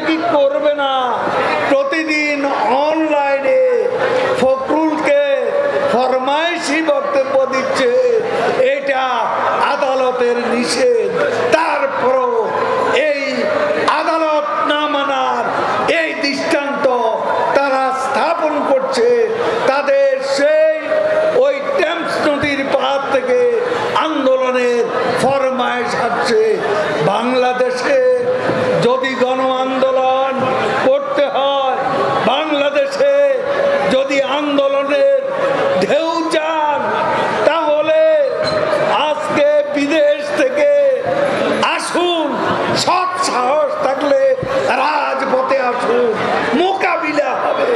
কি করবে না? প্রতিদিন অনলাইনে ফখরুলকে ফরমাইশি বক্তব্য দিচ্ছে, এটা আদালতের নিষেধ। তারপরও এই আদালত না মানার এই দৃষ্টান্ত তারা স্থাপন করছে। তাদের সেই ওই টেমস নদীর পাড় থেকে আন্দোলনের ফরমাইশ আসছে। বাংলাদেশে যদি গণ আন্দোলন করতে হয়, বাংলাদেশে যদি আন্দোলনের ঢেউ চান, তাহলে আজকে বিদেশ থেকে আসুন, সৎ সাহস থাকলে রাজপথে আসুন, মোকাবিলা হবে।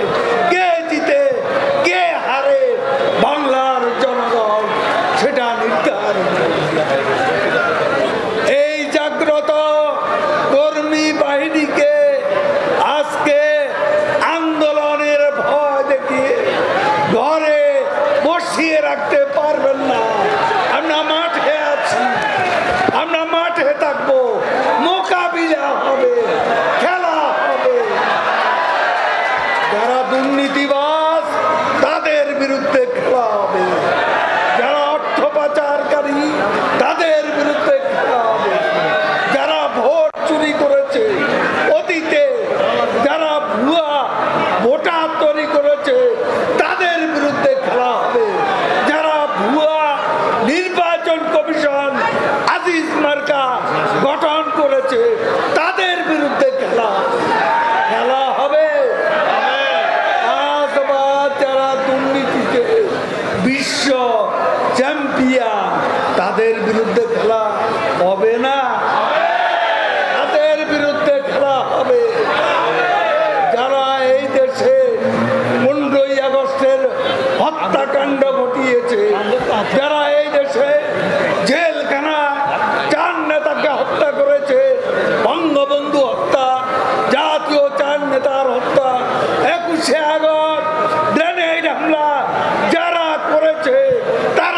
কে জিতে কে হারে বাংলার জনগণ সেটা নির্ধারণ। এই জাগ্রত কর্মী বাহিনীকে আজকে আন্দোলনের ভয় দেখিয়ে ঘরে বসিয়ে রাখতে পারবেন না। আমরা মাঠে আছি, আমরা মাঠে থাকবো, মোকাবিলা হবে, খেলা হবে। যারা দুর্নীতিবাজ তাদের বিরুদ্ধে খেলা হবে, যারা অর্থ পাচারকারী তাদের বিরুদ্ধে খেলা হবে, যারা ভোট চুরি করেছে অতীতে, যারা ভুয়া ভোটার তৈরি করেছে তাদের বিরুদ্ধে খেলা হবে, যারা ভুয়া নির্বাচন কমিশন আজিজ মার্কা গঠন করেছে তাদের বিরুদ্ধে খেলা হবে। আজবাদ যারা দুর্নীতিতে বিশ্ব চ্যাম্পিয়ন তাদের বিরুদ্ধে খেলা হবে না, তাদের বিরুদ্ধে খেলা হবে। যারা এই দেশে 15ই আগস্টের হত্যাকাণ্ড ঘটিয়েছে, যারা এই দেশে জেলখানা 4 নেতাকে হত্যা করেছে, বঙ্গবন্ধু হত্যা, জাতীয় 4 নেতার হত্যা, 21শে আগস্ট গ্রেনেড হামলা যারা করেছে, তারা